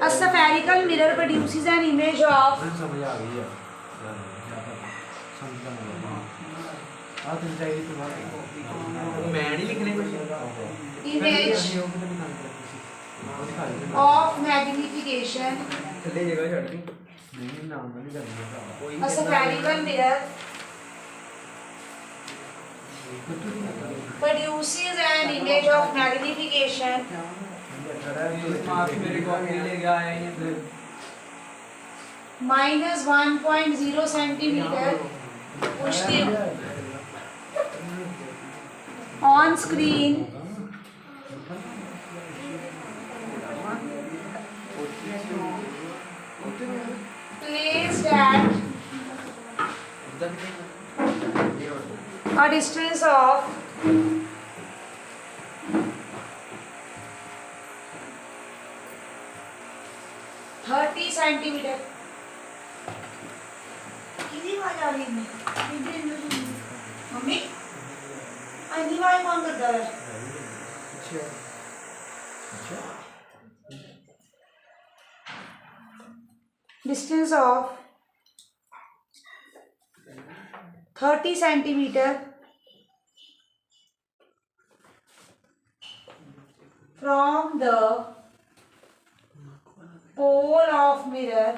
A spherical mirror produces an image of समझ आ गई है समझ मैं नहीं लिखने कुछ image of magnification. चले जगह छड़ दी नहीं नाम नहीं करना A spherical mirror produces an image of magnification मेरे को ले गया है -1.0 centimeter which the on screen placed at a distance of 30 centimeter. कितनी आवाज आ रही है मम्मी? आनी आवाज कौन करता है? Distance of 30 centimeter from the pole of mirror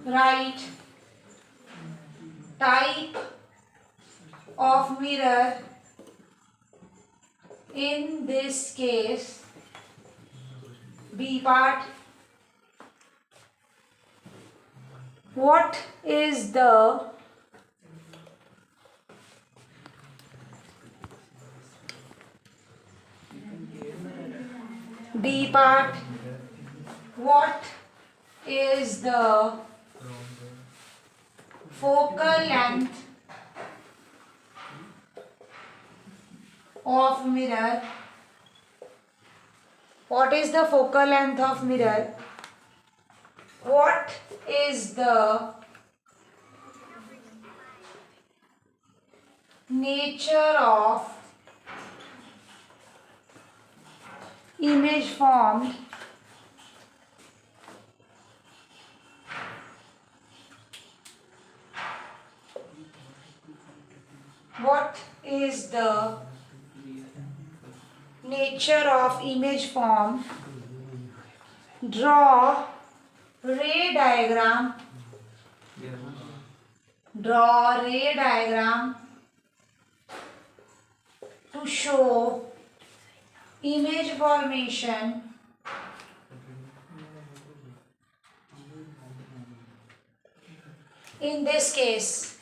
right type of mirror in this case B part. What is the D part? What is the focal length of mirror? What is the focal length of mirror? What is the nature of image formed what is the nature of image formed? Draw ray diagram. Draw ray diagram to show image formation in this case.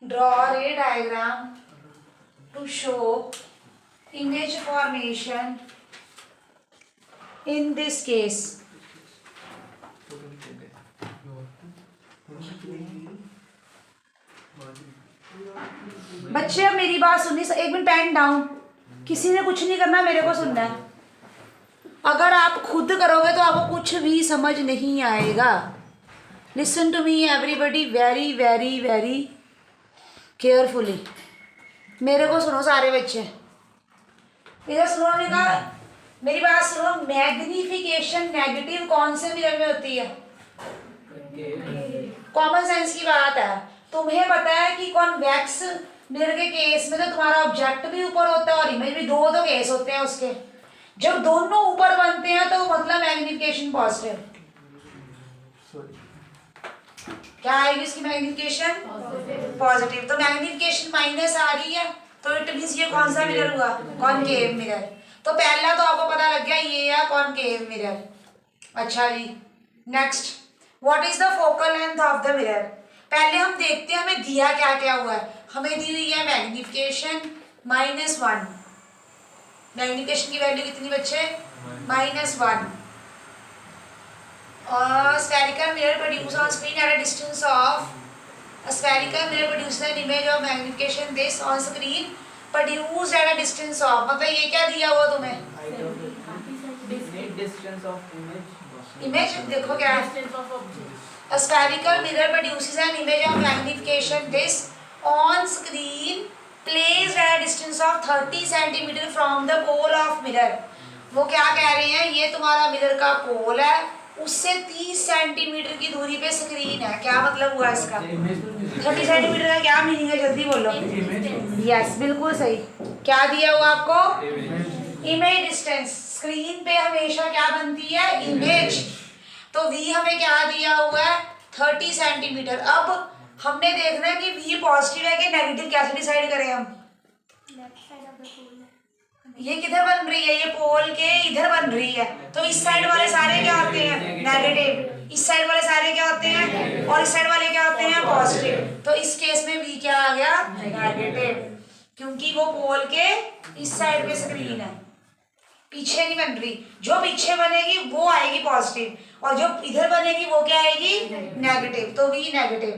Draw ray diagram to show image formation in this case. बच्चे अब मेरी बात सुनिए, एक minute pen down. किसी ने कुछ नहीं करना, मेरे को सुनना है। अगर आप खुद करोगे तो आपको कुछ भी समझ नहीं आएगा। Listen to me everybody very very very carefully. मेरे को सुनो सारे बच्चे, इधर सुनो। ने कहा मेरी बात सुनो। मैग्निफिकेशन नेगेटिव कौन से मिरर में होती है? कॉमन सेंस की बात है। तुम्हें पता है कि कॉन्वेक्स मिरर के केस में तो तुम्हारा ऑब्जेक्ट भी ऊपर होता है और इमेज भी। दो केस होते हैं उसके। जब दोनों ऊपर बनते हैं तो मतलब मैग्निफिकेशन पॉजिटिव। क्या आएगी इसकी मैग्निफिकेशन? पॉजिटिव। तो मैग्निफिकेशन माइनस आ रही है तो इट मींस ये कौन सा मिरर हुआ? Concave mirror. तो पहला तो आपको पता लग गया ये है कॉनकेव मिरर। अच्छा जी, next, what is the focal length of the mirror? पहले हम देखते हैं हमें दिया क्या क्या हुआ है। हमें दी हुई है मैग्निफिकेशन -1। मैग्निफिकेशन की वैल्यू कितनी बच्चे? -1। और spherical mirror produce on screen at a distance of a spherical mirror produces an image of magnification this on screen produced at a distance of। मतलब ये क्या दिया हुआ तुम्हें? distance of image इमेज देखो क्या है, a spherical mirror produces an image of magnification. This on screen placed at a distance of 30 centimeter from the pole of mirror. वो क्या कह रहे हैं, ये तुम्हारा मिरर का पोल है, उससे 30 सेंटीमीटर की दूरी पे स्क्रीन है। क्या मतलब हुआ इसका? 30 सेंटीमीटर का क्या मीनिंग है, जल्दी बोलो। यस बिल्कुल सही। क्या दिया हुआ आपको? Image distance. स्क्रीन पे हमेशा क्या बनती है? इमेज। तो v हमें क्या दिया हुआ है? 30 सेंटीमीटर। अब हमने देखना है कि v पॉजिटिव है कि नेगेटिव, कैसे डिसाइड करें हम? ये किधर बन रही है? ये पोल के इधर बन रही है, तो इस साइड वाले सारे क्या होते हैं? नेगेटिव। इस साइड वाले सारे क्या होते हैं? और इस साइड वाले क्या होते हैं? पॉजिटिव। तो इस केस में v क्या आ गया? नेगेटिव, क्योंकि वो पोल के इस साइड पे स्क्रीन है, पीछे नहीं बन रही। जो पीछे बनेगी वो आएगी पॉजिटिव, और जो इधर बनेगी वो क्या आएगी? नेगेटिव। तो v नेगेटिव।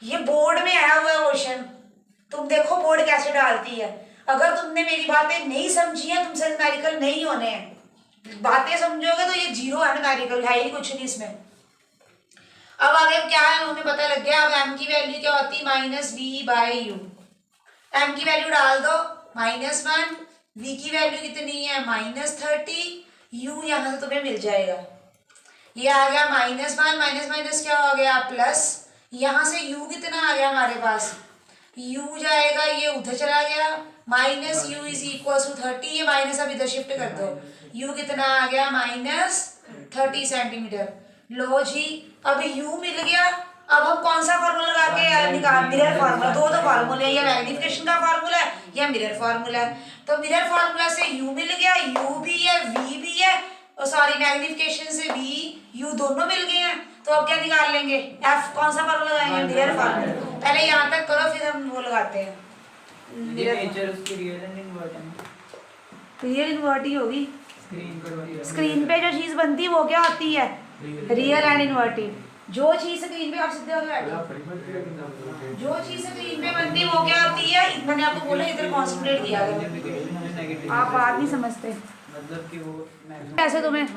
ये बोर्ड में आया हुआ क्वेश्चन, तुम देखो बोर्ड कैसे डालती है। अगर तुमने मेरी बातें नहीं समझी है, तुमसे न्यूमेरिकल नहीं होने हैं। बातें समझोगे तो ये जीरो है, न्यूमेरिकल है ही कुछ नहीं इसमें। अब आगे क्या है हमें पता लग गया। अब m की वैल्यू क्या होती है? -v/u। m की वैल्यू डाल दो -1, v की वैल्यू कितनी है? -30, u यहाँ से तुम्हें मिल जाएगा। ये आ गया -1, माइनस माइनस क्या हो गया? प्लस। यहाँ से u कितना आ गया हमारे पास? u जाएगा, ये उधर चला गया, -u = 30। ये माइनस अब इधर शिफ्ट कर दो, u कितना आ गया? -30 सेंटीमीटर। लो जी, अब u मिल गया। अब हम कौन सा फार्मूला लगा के निकाल? Mirror formula. दो फार्मूले, या मैग्निफिकेशन का फार्मूला है या मिरर फार्मूला है। तो मिरर फार्मूला से u मिल गया, u भी है v भी है, सॉरी मैग्निफिकेशन से v u दोनों मिल गए हैं। तो अब क्या निकाल लेंगे? f। कौन सा फार्मूला लगाएंगे? Mirror formula. पहले यहाँ तक करो, फिर हम वो लगाते हैं नेचर उसकी रियल एंड इनवर्ट है। रियल इन्वर्ट ही होगी। स्क्रीन पर स्क्रीन पे जो चीज बनती है वो क्या होती है? Real and inverted. जो चीज स्क्रीन पे, आप सीधे होकर बैठो, जो चीज स्क्रीन पे बनती है वो क्या होती है? मैंने आपको बोला इधर कॉन्सेंट्रेट किया है, आप बात नहीं समझते। मतलब कि वो कैसे तुम्हें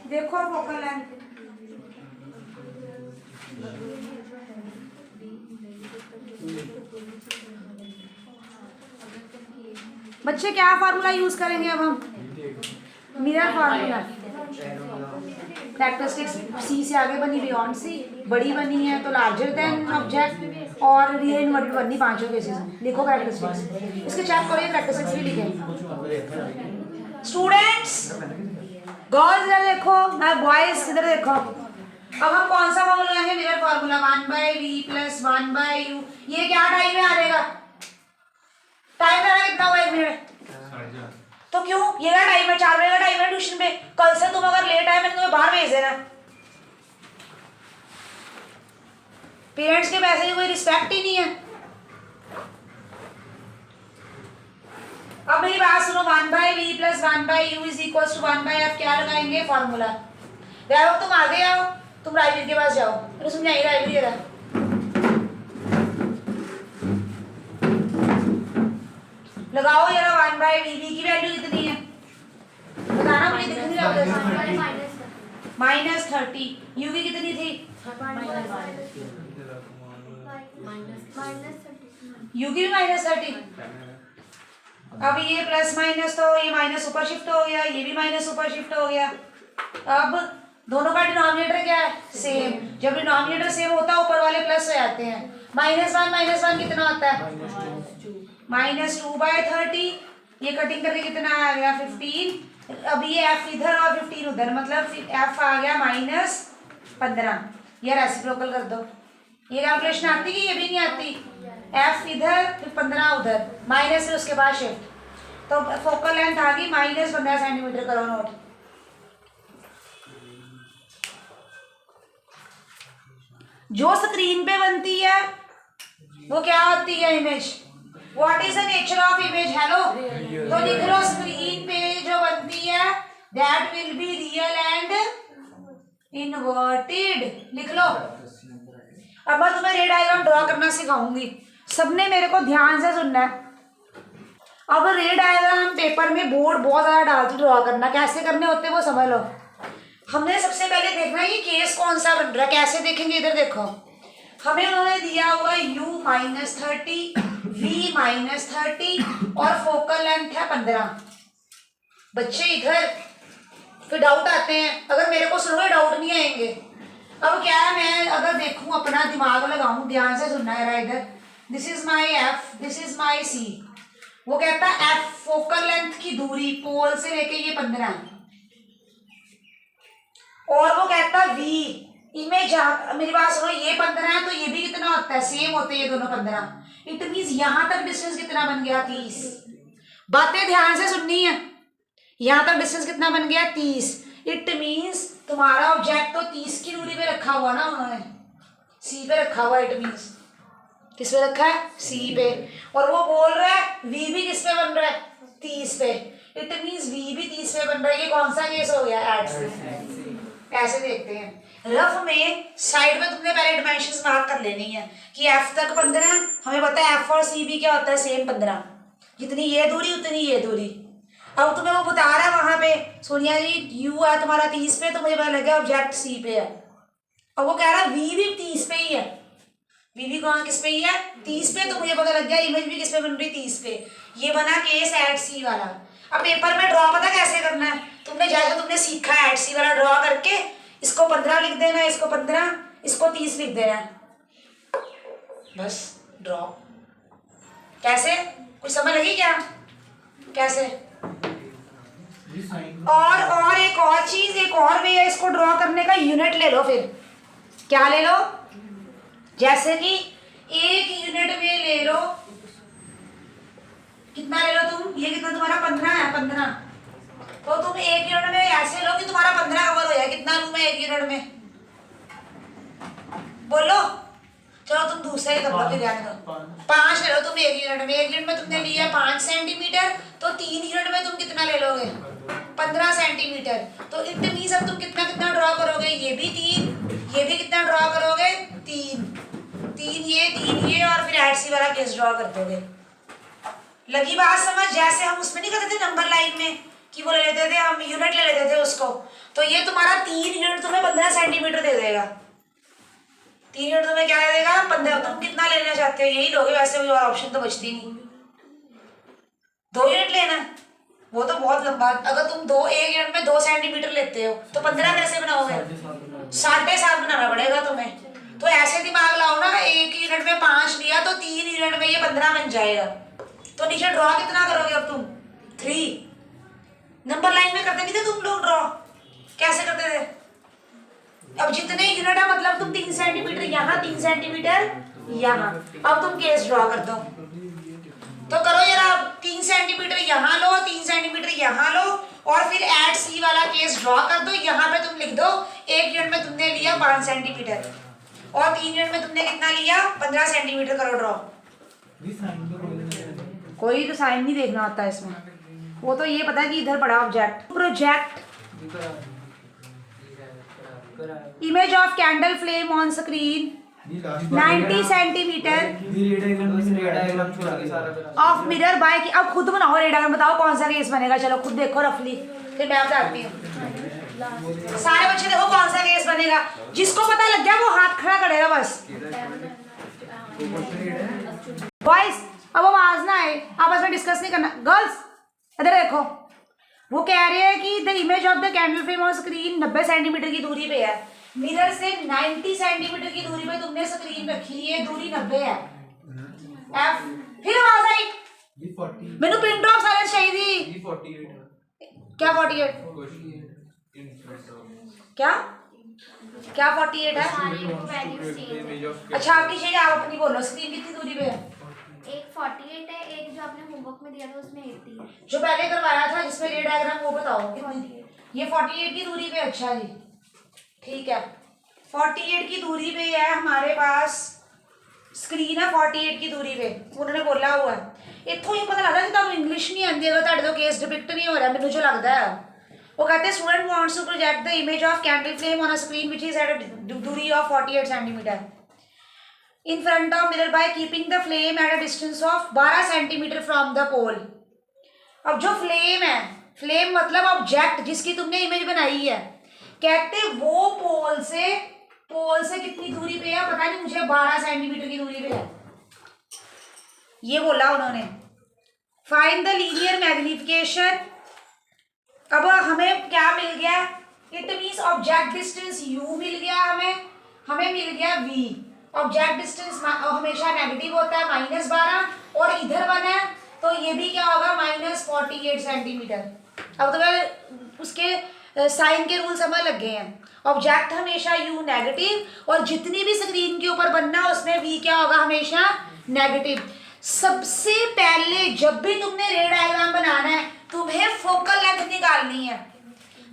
देखो फोकल लेंथ, बच्चे क्या फार्मूला यूज करेंगे अब हम? Mirror formula. कैरेक्टरिस्टिक्स सी से आगे बनी, बियॉन्ड सी, बड़ी बनी है तो लार्जर देन ऑब्जेक्ट, और रियल इन्वर्टेड बनी पांचों केसेस में। लिखो कैरेक्टरिस्टिक्स, इसके चेक करो, ये कैरेक्टरिस्टिक्स भी लिखे। स्टूडेंट्स, गर्ल्स इधर देखो, ना बॉयज इधर देखो। अब हम कौन सा फार्मूला लगाएंगे? Mirror formula. 1/v + 1/u। ये क्या टाइम में आ जाएगा? टाइम मेरा कितना हुआ? 1 मिनट। तो क्यों? ये क्या टाइम है? 4 बजे का टाइम है ट्यूशन पे। कल से तुम अगर लेट आए, मैंने तुम्हें बाहर भेज देना। पेरेंट्स के पैसे की कोई रिस्पेक्ट ही नहीं है। अब मेरी बात सुनो, 1/v + 1/u = 1/f। क्या लगाएंगे? फॉर्मूला। वैभव तुम आगे आओ, तुम राजवीर के पास जाओ, तो समझाइए राजवीर जरा। लगाओ जरा 1/v। की वैल्यू कितनी है बताना, मुझे दिख नहीं रहा। -30। u की कितनी थी? u की भी -30। अब ये प्लस माइनस, तो ये माइनस ऊपर शिफ्ट हो गया, ये भी माइनस ऊपर शिफ्ट हो गया। अब दोनों का डिनोमिनेटर क्या है? सेम। जब डिनोमिनेटर सेम होता है, ऊपर वाले प्लस हो जाते हैं। -1 कितना होता है? -2/30। ये कटिंग करके कितना आ गया? 15। अब ये f इधर और 15 उधर, मतलब f आ गया -15। ये रेसिप्रोकल कर दो। ये कैलकुलेशन आती कि ये भी नहीं आती? f इधर फिर 15 उधर, माइनस से उसके बाद शिफ्ट। तो फोकल लेंथ आ गई -15 सेंटीमीटर। करो नोट। जो स्क्रीन पे बनती है वो क्या होती है? Image. What is the nature of image? Hello, तो लिख लो, स्क्रीन पे जो बनती है that will be real and inverted. लिख लो। अब मैं तुम्हें रे डायग्राम ड्रॉ करना सिखाऊंगी, सबने मेरे को ध्यान से सुनना है। अब रे डायग्राम पेपर में बोर्ड बहुत ज़्यादा डालती ड्रॉ करना, कैसे करने होते हैं वो समझ लो। हमने सबसे पहले देखना है कि केस कौन सा बन रहा है, कैसे देखेंगे, इधर देखो। हमें उन्होंने दिया हुआ u-30, v-30 और फोकल लेंथ है 15। बच्चे इधर फिर डाउट आते हैं, अगर मेरे को सुनोगे डाउट नहीं आएंगे। अब क्या है, मैं अगर देखूं, अपना दिमाग लगाऊं, ध्यान से सुनना है इधर। This is my f, this is my c। वो कहता है f फोकल लेंथ की दूरी पोल से लेके ये 15 है, और वो कहता है v इमेज, मेरी बात सुनो, ये 15 है तो ये भी कितना होता है, सेम होते हैं ये दोनों 15। इट मीन्स यहां तक डिस्टेंस कितना बन गया, 30। बातें ध्यान से सुननी है। यहां तक डिस्टेंस कितना बन गया, 30। इट मीन्स तुम्हारा ऑब्जेक्ट तो 30 की दूरी पे रखा हुआ ना उन्होंने, सी पे रखा हुआ। इट मीन्स किस पे रखा है, सी पे। और वो बोल रहा है वी भी किस पे बन रहा है, 30 पे। इट मीन्स वी भी 30 पे बन रहा है। ये कौन सा केस हो गया, एड से। ऐसे देखते हैं रफ में, साइड में तुमने पहले डिमेंशंस मार्क कर लेनी है कि एफ तक 15, हमें पता है एफ और सी भी क्या होता है, सेम 15। जितनी ये दूरी उतनी ये दूरी। अब तुम्हें वो बता रहा है वहां पे, सोनिया जी यू है तुम्हारा 30 पे, तो मुझे पता लग गया ऑब्जेक्ट सी पे है। अब वो कह रहा है वी भी 30 पे ही है, वी भी कौन किस पे ही है, 30 पे। तो मुझे पता लग गया इमेज भी किस पे बन रही, 30 पे। ये बना केस एट सी वाला। अब पेपर में ड्रॉ पता कैसे करना है, तुमने जैसे तुमने सीखा है एट सी वाला ड्रॉ करके, इसको 15 लिख देना है, इसको 15, इसको 30 लिख देना है, बस ड्रॉ। कैसे, कुछ समझ लगी क्या, कैसे? और एक और चीज, एक और वे है इसको ड्रॉ करने का, यूनिट ले लो। फिर क्या ले लो, जैसे कि 1 यूनिट में ले लो, कितना ले लो तुम, ये कितना तुम्हारा 15 है, 15। तो तुम 1 यूनिट में ऐसे लो कि तुम्हारा 15 कवर हो जाए। कितना लूं मैं 1 यूनिट में, बोलो। चलो तुम दूसरा ही कर लो, फिर ध्यान दो। 5 ले लो तुम 1 यूनिट में। 1 यूनिट में तुमने लिया 5 सेंटीमीटर, तो 3 यूनिट में तुम कितना ले लोगे, 15 सेंटीमीटर। तो इट मींस अब तुम कितना कितना ड्रॉ करोगे, ये भी 3, ये भी कितना ड्रॉ करोगे, 3 3 ये और फिर एट सी वाला केस ड्रॉ कर दोगे। लगी बात समझ? जैसे हम उसमें नहीं करते थे नंबर लाइन में कि वो ले लेते थे, हम यूनिट ले लेते थे उसको। तो ये तुम्हारा 3 यूनिट तुम्हें 15 सेंटीमीटर दे देगा। 3 यूनिट तुम्हें क्या दे देगा, 15। तुम कितना लेना चाहते हो, यही लोगे वैसे, कोई और ऑप्शन तो बचती नहीं। 2 यूनिट लेना, वो तो बहुत लंबा। अगर तुम 1 यूनिट में 2 सेंटीमीटर लेते हो तो 15 कैसे बनाओगे, 7.5 बनाना पड़ेगा तुम्हें। तो ऐसे दिमाग लाओ ना, 1 यूनिट में 5 लिया तो 3 यूनिट में ये 15 बन जाएगा। तो नीचे ड्रॉ कितना करोगे अब तुम, 3। नंबर लाइन में करते नहीं थे तुम लोग ड्रॉ, कैसे करते थे? अब जितने यूनिट है मतलब तुम 3 सेंटीमीटर यहाँ, 3 सेंटीमीटर यहाँ। अब तुम केस ड्रॉ कर दो, तो करो जरा। 3 सेंटीमीटर यहाँ लो, 3 सेंटीमीटर यहाँ लो, और फिर एट सी वाला केस ड्रॉ कर दो। यहाँ पे तुम लिख दो 1 यूनिट में तुमने लिया 5 सेंटीमीटर, और 3 यूनिट में तुमने कितना लिया, 15 सेंटीमीटर। करो ड्रॉ। कोई तो साइन नहीं देखना होता इसमें, वो तो ये पता है कि इधर पड़ा object. Project image of candle flame on screen 90 centimetre of mirror by की। अब खुद बनाओ रे डायग्राम, बताओ कौन सा केस बनेगा। चलो खुद देखो रफली, फिर मैं बताती हूँ। सारे बच्चे देखो कौन सा केस बनेगा। जिसको पता लग गया वो हाथ खड़ा करेगा बस। बॉयज अब आवाज ना आए, आपस में डिस्कस नहीं करना। गर्ल्स इधर देखो, वो कह रहे हैं कि the image of the candle flame on screen 90 centimetre की दूरी पे है। मिरर से 90 सेंटीमीटर की दूरी पे तुमने स्क्रीन रखी है, दूरी 90 है। एफ फिर आवाज आई, मैंने पिन ड्रॉप साइलेंस चाहिए थी। क्या 48 क्या क्या 48 है? अच्छा आपकी चाहिए, आप अपनी बोलो। स्क्रीन कितनी दूरी पे है? एक 48 है, एक जो आपने होमवर्क में दिया था उसमें 80 है। जो पहले करवाया था जिसमें रे डायग्राम, वो बताओ कितनी? ये 48 की दूरी पे। अच्छा जी ठीक है, 48 की दूरी पे है हमारे पास स्क्रीन है, 48 की दूरी पे उन्होंने बोला हुआ है। इतों ही पता लगता है कि इंग्लिश नहीं आती अगर ਤੁਹਾਡੇ ਤੋਂ केस डिपिक्ट नहीं हो रहा, मैंने जो लगता है। वो कहते हैं student wants to project the image of candle flame on a screen which is at a दूरी of 48 centimetre in front of mirror by keeping the flame at a distance of 12 centimeter from the pole। अब जो flame है, flame मतलब object जिसकी तुमने image बनाई है, कहते वो पोल से कितनी दूरी पे है, पता नहीं मुझे, 12 सेंटीमीटर की दूरी पे है, ये बोला उन्होंने। Find the linear magnification. अब हमें क्या मिल गया, it means object distance u मिल गया, हमें मिल गया v। ऑब्जेक्ट डिस्टेंस हमेशा नेगेटिव होता है, -12, और इधर बना है तो ये भी क्या होगा, -48 सेंटीमीटर। अब तो मैं उसके साइन के रूल समझ लग गए हैं। ऑब्जेक्ट हमेशा u नेगेटिव, और जितनी भी स्क्रीन के ऊपर बनना उसमें v क्या होगा, हमेशा नेगेटिव। सबसे पहले जब भी तुमने रे डायग्राम बनाना है, तुम्हें फोकल लेंथ निकालनी है।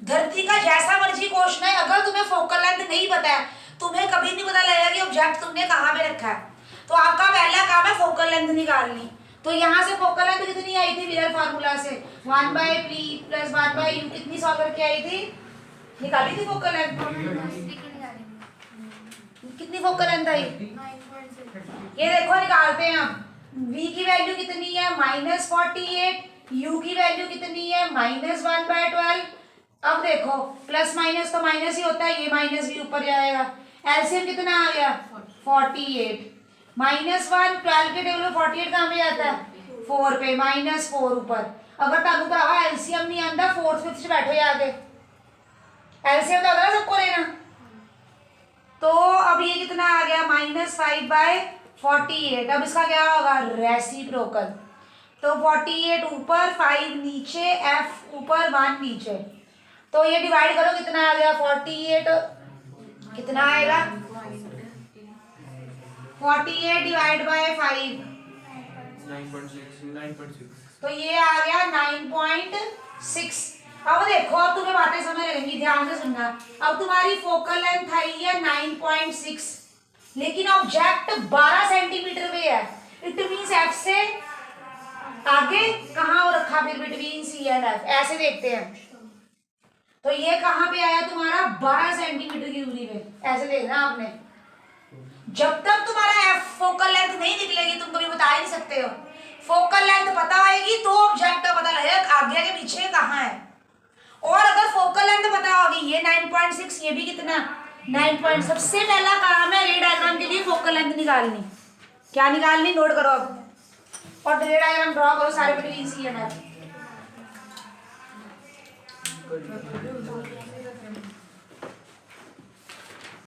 धरती का जैसा मर्जी क्वेश्चन है, अगर तुम्हें फोकल लेंथ नहीं पता है, तुम्हें कभी नहीं पता लगेगा कि ऑब्जेक्ट तुमने कहाँ पे रखा है। तो आपका पहला काम है फोकल लेंथ निकालनी। तो यहाँ से फोकल लेंथ कितनी आई थी मिरर फार्मूला से, 1/p + 1/u कितनी सॉल्व करके आई थी, निकाली थी फोकल लेंथ। कितनी फोकल लेंथ आई, ये देखो निकालते हैं हम। v की वैल्यू कितनी है, -48, u की वैल्यू कितनी है, -1/12। अब देखो प्लस माइनस तो माइनस ही होता है, ये माइनस भी ऊपर जाएगा। एलसीएम कितना आ गया, 48, -1, 12 के टेबल में 48 कहाँ पे जाता है, 4 पे, -4 ऊपर। अगर तुम भरावा एलसीएम नहीं आता, 4th 5th से बैठो जाके, एलसीएम तो अगर सबको लेना। तो अब ये कितना आ गया, -5/48। अब इसका क्या होगा, रेसिप्रोकल। तो 48 ऊपर, 5 नीचे, f ऊपर, 1 नीचे। तो ये डिवाइड करो कितना आ गया, 48 कितना आएगा, 48 डिवाइड बाय 5, 9.6। तो ये आ गया 9.6। अब देखो, अब तुम्हें बातें समझ लगेंगी, ध्यान से सुनना। अब तुम्हारी फोकल लेंथ आई है 9.6, लेकिन ऑब्जेक्ट 12 सेंटीमीटर पे है। इट मीन्स एफ से आगे कहाँ हो रखा, फिर बिटवीन सी एंड एफ, ऐसे देखते हैं। तो ये कहाँ पे आया तुम्हारा, 12 सेंटीमीटर की दूरी पे, ऐसे देखना आपने। जब तक तुम्हारा एफ फोकल लेंथ नहीं निकलेगी, तुम कभी बता ही नहीं सकते हो। फोकल लेंथ पता आएगी तो ऑब्जेक्ट का पता लगेगा आगे के पीछे कहाँ है। और अगर फोकल लेंथ पता होगी, ये 9.6, ये भी कितना, 9. सबसे पहला काम है रे डायग्राम के लिए फोकल लेंथ निकालनी। क्या निकालनी, नोट करो अब, और रे डायग्राम ड्रॉ करो सारे बिटवीन सी एंड एफ।